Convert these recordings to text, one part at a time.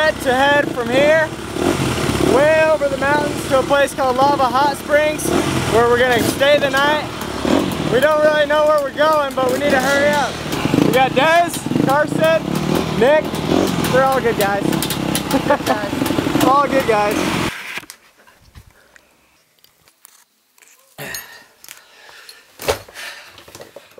set to head from here way over the mountains to a place called Lava Hot Springs, where we're gonna stay the night. We don't really know where we're going, but we need to hurry up. We got Dez, Carson, Nick. They're all good guys. All good guys.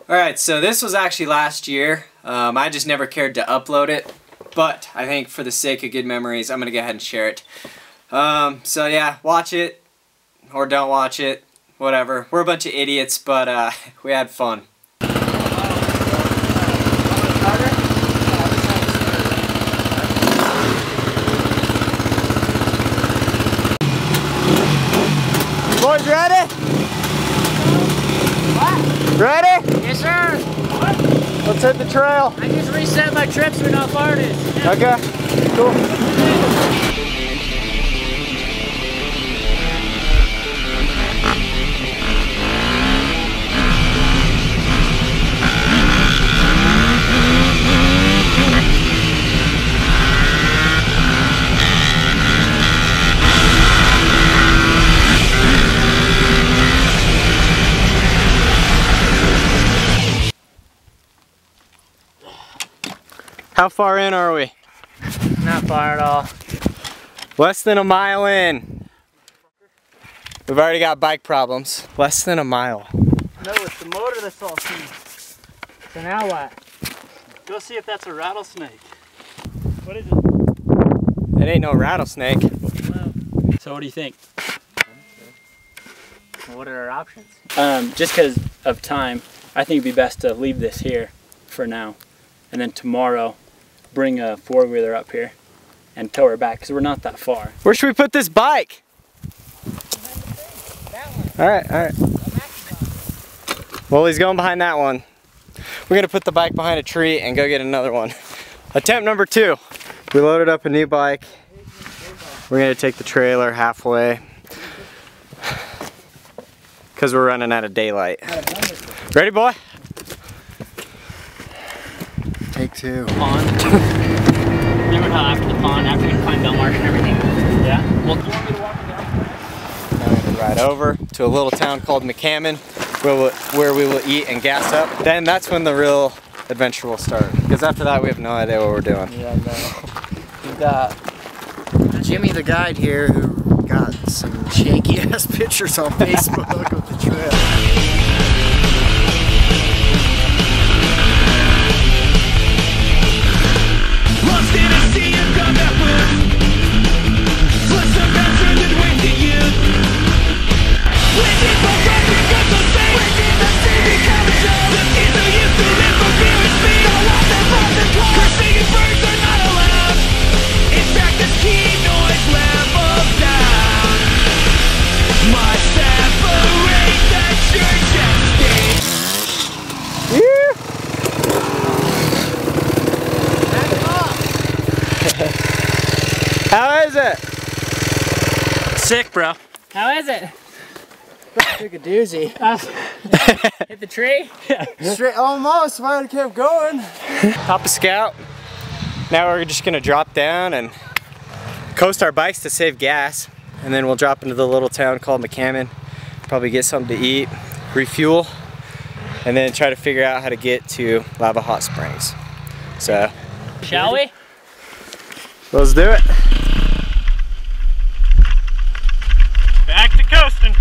Alright, so this was actually last year. I just never cared to upload it, but I think for the sake of good memories, I'm going to go ahead and share it. So yeah, watch it, or don't watch it, whatever. We're a bunch of idiots, but we had fun. Boys, ready? What? Ready? Yes, sir. What? Let's hit the trail. I just reset my trip so we know how far it is. Okay, cool. How far in are we? Not far at all. Less than a mile in. We've already got bike problems. Less than a mile. No, it's the motor that's all seized. So now what? Go see if that's a rattlesnake. What is it? It ain't no rattlesnake. So what do you think? What are our options? Just because of time, I think it'd be best to leave this here for now. And then tomorrow, bring a four-wheeler up here and tow her back, because we're not that far. Where should we put this bike? Alright, alright. Well, he's going behind that one. We're gonna put the bike behind a tree and go get another one. Attempt number 2. We loaded up a new bike. We're gonna take the trailer halfway because we're running out of daylight. Ready, boy? Take 2. Pond. Remember how after the pond, after we climb Bell Marsh and everything? Yeah? Well, do you want me to walk me down? Now we're gonna ride over to a little town called McCammon, where we will eat and gas up. Then that's when the real adventure will start. Because after that, we have no idea what we're doing. Yeah, no. We've got Jimmy the guide here who got some shaky ass pictures on Facebook of the trail. Lost in a sea of combat wood, close up answers and wasted youth. When people fight because of fate, when did the sea become a show? It's no use to live for fear and speed. I want them from the cloud. Cursing and birds are not allowed. In fact, this key noise levels down. Must separate the church and state. How is it? Sick, bro. How is it? Took a doozy. Hit the tree? Straight, almost, if I would have kept going. Top of Scout. Now we're just gonna drop down and coast our bikes to save gas. And then we'll drop into the little town called McCammon. Probably get something to eat, refuel, and then try to figure out how to get to Lava Hot Springs. So, Shall we? let's do it. Back to coasting.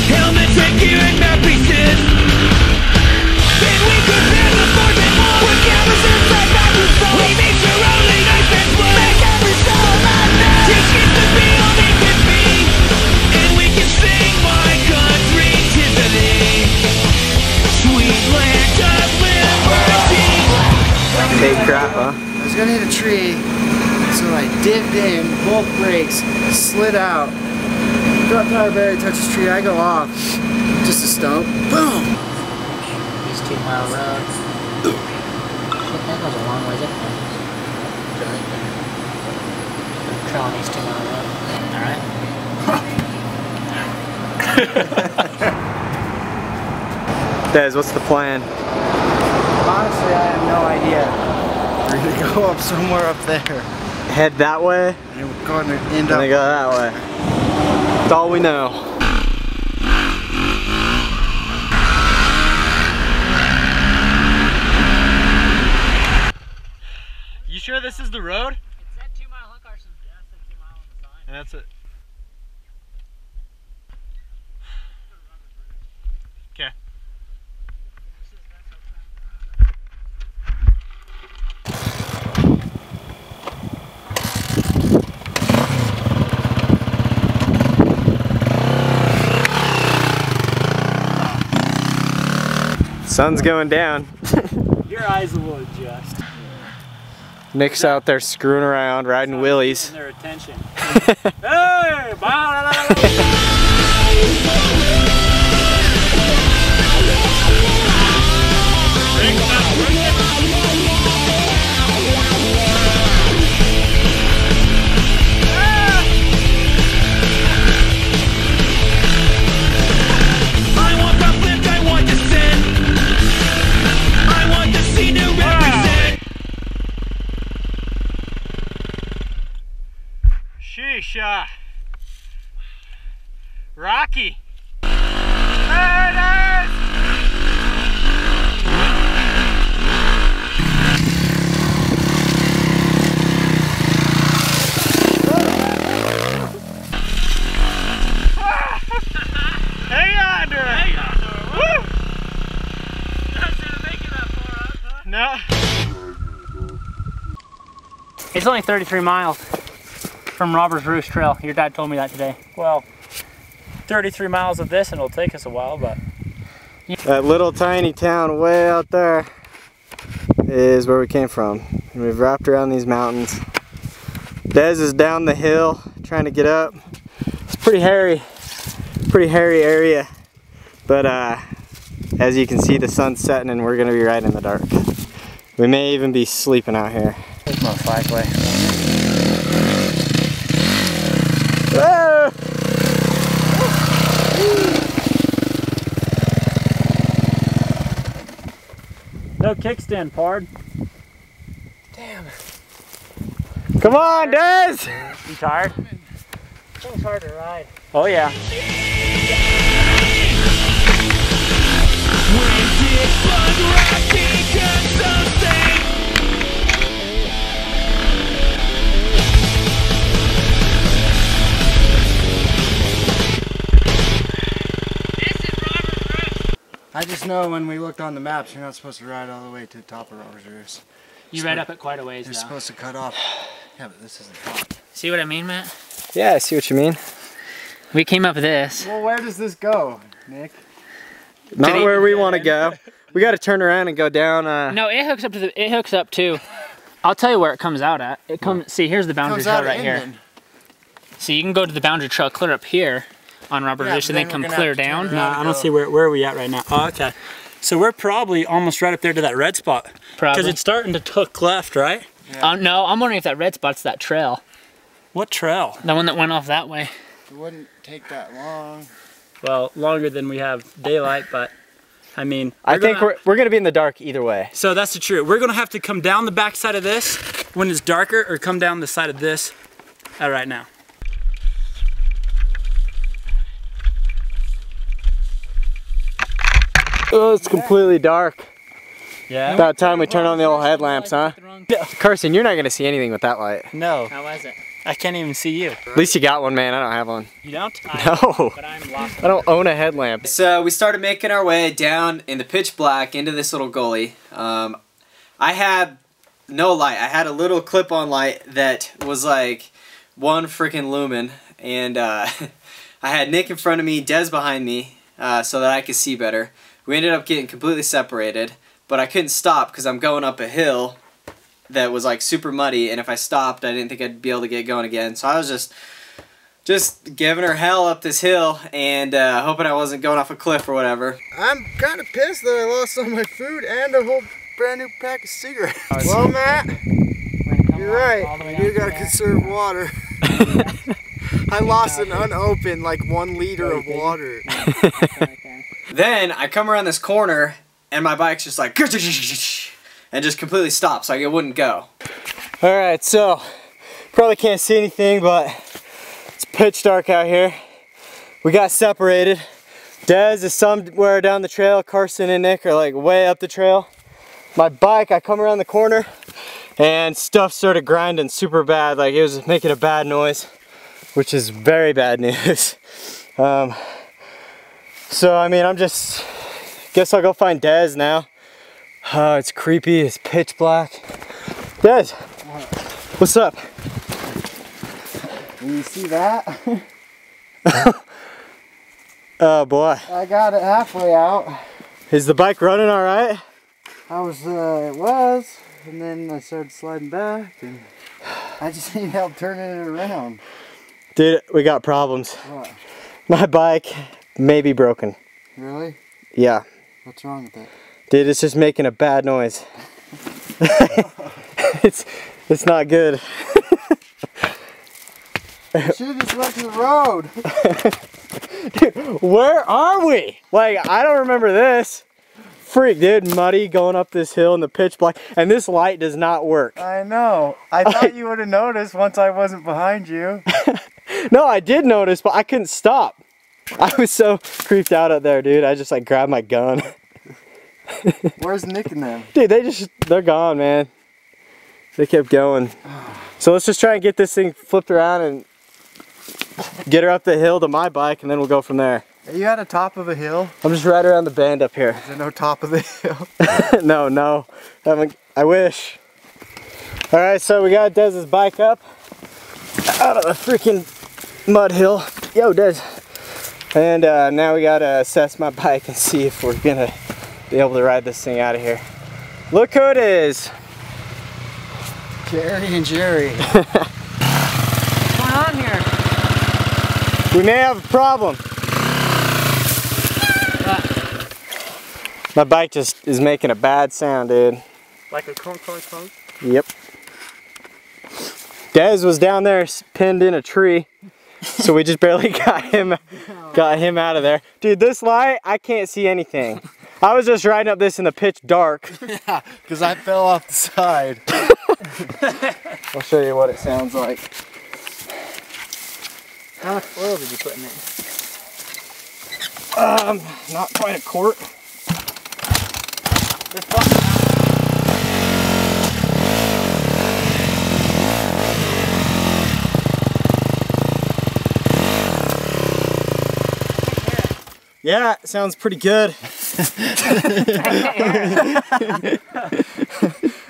Helmets and gear and map pieces. Then we could build a fort and more with cameras inside back with stone. We need your only knife and blood. Make every soul like that. Teach kids to be all they can be. And we can sing my country tis the day. Sweet land of liberty. Big crap, huh? I was gonna hit a tree, so I dipped in, both brakes, slid out. Front tire barely touches tree, I go off. Just a stump. Boom! These 2-mile road. Shit, that goes a long ways up there. It's right there. Trail on East 2-mile road. Alright. Des, what's the plan? Honestly, I have no idea. We're gonna go up somewhere up there. Head that way, And we're going to end and up. then go that way. That's all we know. You sure this is the road? It said 2-mile Hunt Carson. Yeah, it said 2 mile on the sign. And that's it. Okay. Sun's going down. Your eyes will adjust. Nick's out there screwing around, riding wheelies. And their attention. Hey! I want the flint, I want the sin. I want the scene to represent. Sheesh, Rocky. There it is! Hang on to it! Woo! No. It's only 33 miles from Robbers Roost Trail. Your dad told me that today. Well, 33 miles of this, and it'll take us a while, but That little tiny town way out there is where we came from. And we've wrapped around these mountains. Dez is down the hill trying to get up. It's pretty hairy area. But as you can see, the sun's setting and we're gonna be right in the dark. We may even be sleeping out here. most likely. Whoa! No kickstand, pard. Damn. Come on, Dez! You tired? It's hard to ride. Oh yeah. I just know when we looked on the maps, you're not supposed to ride all the way to the top of Robbers Roost. You ride up it quite a ways You're though. supposed to cut off. Yeah, but this isn't top. See what I mean, Matt? Yeah, I see what you mean. We came up this. Well, where does this go, Nick? Not Did he- where we want to go. We got to turn around and go down. No, it hooks up to the. It hooks up to. I'll tell you where it comes out at. It comes. See, here's the boundary Comes trail out right in here. then. So you can go to the boundary trail clear up here on Robert Yeah, Roost but and then then come we're gonna clear have to turn down. around. No, I don't see where are we at right now. Oh, okay. So we're probably almost right up there to that red spot. Probably. Because it's starting to hook left, right? No, I'm wondering if that red spot's that trail. What trail? The one that went off that way. It wouldn't take that long. Well, longer than we have daylight, but I mean, I think we're gonna be in the dark either way. So that's the truth. We're gonna have to come down the back side of this when it's darker, or come down the side of this right now. Oh, it's completely dark. Yeah. About time we turn on the old headlamps, huh? Carson, you're not gonna see anything with that light. No, How was it? I can't even see you. At least you got one, man. I don't have one. You don't? No. But I'm lost. I don't own a headlamp. So we started making our way down in the pitch black into this little gully. I had no light. I had a little clip-on light that was like one freaking lumen, and I had Nick in front of me, Des behind me, so that I could see better. We ended up getting completely separated, but I couldn't stop because I'm going up a hill that was like super muddy, and if I stopped, I didn't think I'd be able to get going again. So I was just just giving her hell up this hill and hoping I wasn't going off a cliff or whatever. I'm kind of pissed that I lost all my food and a whole brand new pack of cigarettes. Well, Matt, you're right. You gotta conserve water. I lost an unopened like 1 liter of water. Then I come around this corner and my bike's just like and just completely stops, like it wouldn't go. All right, so probably can't see anything, but it's pitch dark out here. We got separated. Dez is somewhere down the trail. Carson and Nick are like way up the trail. My bike, I come around the corner and stuff started grinding super bad. Like it was making a bad noise, which is very bad news. So I mean, guess I'll go find Dez now. It's creepy, it's pitch black. Dez, what's up? You see that? Oh boy. I got it halfway out. Is the bike running all right? It was, and then I started sliding back, and I just need help turning it around. Dude, we got problems. What? My bike may be broken. Really? Yeah. What's wrong with it? Dude, it's just making a bad noise. It's not good. You should have just went to the road. Dude, where are we? Like, I don't remember this. Freak, dude, muddy going up this hill in the pitch black, and this light does not work. I know. I thought you would have noticed once I wasn't behind you. No, I did notice, but I couldn't stop. I was so creeped out up there, dude. I just like grabbed my gun. Where's Nick and them? Dude, they're gone, man. They kept going. So let's just try and get this thing flipped around and get her up the hill to my bike, and then we'll go from there. Are you at the top of a hill? I'm just right around the bend up here. Is there no top of the hill? No. I wish. All right, so we got Dez's bike up out of the freaking mud hill. Yo, Dez. And now we gotta assess my bike and see if we're gonna be able to ride this thing out of here. Look who it is. Jerry and Jerry. What's going on here? We may have a problem. My bike just is making a bad sound, dude. Like a clunk, clunk, clunk? Yep. Dez was down there pinned in a tree, so we just barely got him out of there. Dude, this light, I can't see anything. I was just riding up this in the pitch dark. Yeah, because I fell off the side. I'll show you what it sounds like. How much oil did you put in it? Not quite a quart. Yeah, it sounds pretty good.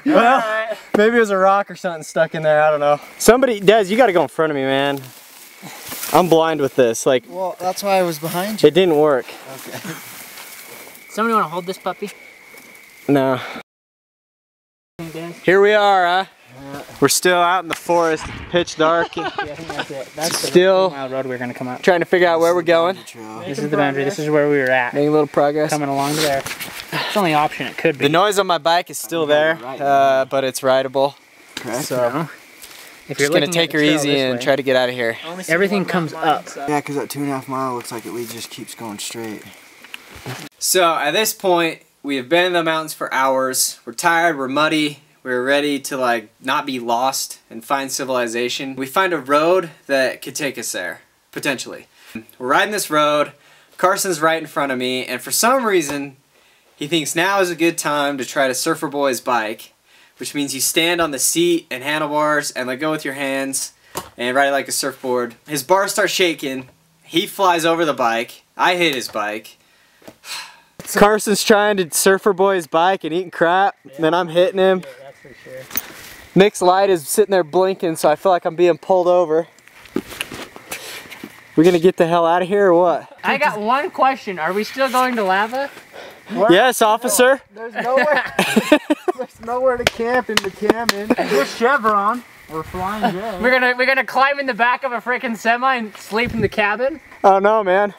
Well, maybe it was a rock or something stuck in there, I don't know. Somebody, Dez, you gotta go in front of me, man. I'm blind with this, like. Well, that's why I was behind you. It didn't work. Okay. Somebody want to hold this puppy? No. Here we are, huh? We're still out in the forest, it's pitch dark. Yeah, I think that's it. That's Still the wild road we're going to come up. trying to figure out where we're going. This is the boundary. This is where we were at. Making a little progress. Coming along to there. It's the only option it could be. The noise on my bike is still there, but it's rideable. Correct. So, if you're just gonna take her easy and try to get out of here. Everything comes up. Yeah, because that 2.5 mile looks like it just keeps going straight. So at this point, we have been in the mountains for hours. We're tired, we're muddy. We're ready to like not be lost and find civilization. We find a road that could take us there, potentially. We're riding this road. Carson's right in front of me, and for some reason, he thinks now is a good time to try to Surfer Boy's bike, which means you stand on the seat and handlebars and let go with your hands and ride it like a surfboard. His bar starts shaking. He flies over the bike. I hit his bike. Carson's trying to Surfer Boy's bike and eating crap, and then I'm hitting him. Yeah, that's for sure. Nick's light is sitting there blinking, so I feel like I'm being pulled over. We gonna get the hell out of here or what? I got one question. Are we still going to lava? Yes, officer. There's nowhere to camp in the cabin. This Chevron. We're flying good. We're gonna climb in the back of a freaking semi and sleep in the cabin. Oh no, man.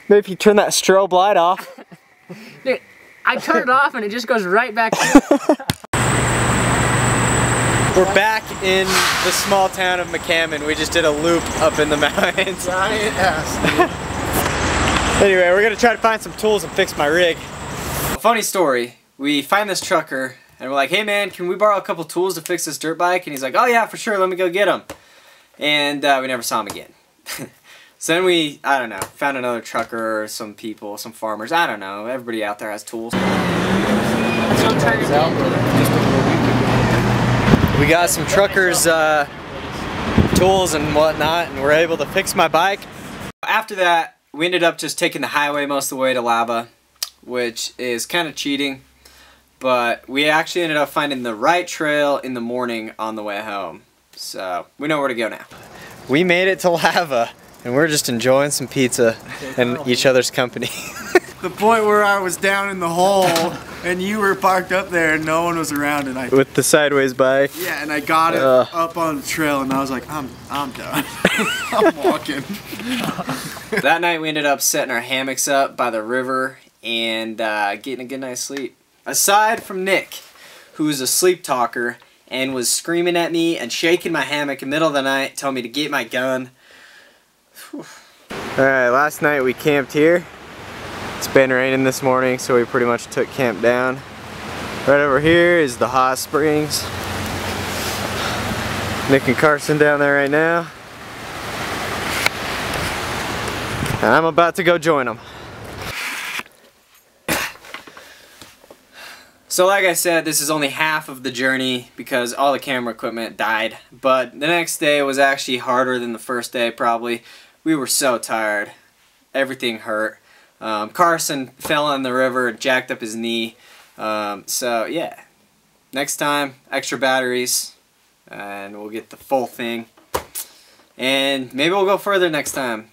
Maybe if you turn that strobe light off. Dude, I turn it off and it just goes right back to We're back in the small town of McCammon. We just did a loop up in the mountains. Giant ass. Anyway, we're gonna try to find some tools and fix my rig. Funny story, we find this trucker and we're like, hey man, can we borrow a couple tools to fix this dirt bike? And he's like, oh yeah, for sure, let me go get them. And we never saw him again. So then we, I don't know, found another trucker or some people, some farmers, I don't know, everybody out there has tools. We got some truckers' tools and whatnot, and we're able to fix my bike. After that, we ended up just taking the highway most of the way to Lava, which is kind of cheating, but we actually ended up finding the right trail in the morning on the way home. So we know where to go now. We made it to Lava, and we're just enjoying some pizza and each other's company. The point where I was down in the hole and you were parked up there and no one was around, and With the sideways bike. Yeah, and I got it up on the trail and I was like, I'm done. I'm walking. That night we ended up setting our hammocks up by the river and getting a good night's sleep. Aside from Nick, who's a sleep talker and was screaming at me and shaking my hammock in the middle of the night, telling me to get my gun. Alright, last night we camped here. It's been raining this morning, so we pretty much took camp down. Right over here is the hot springs. Nick and Carson down there right now. And I'm about to go join them. So like I said, this is only half of the journey because all the camera equipment died. But the next day was actually harder than the first day probably. We were so tired. Everything hurt. Carson fell in the river and jacked up his knee. So yeah, next time, extra batteries, and we'll get the full thing. And maybe we'll go further next time.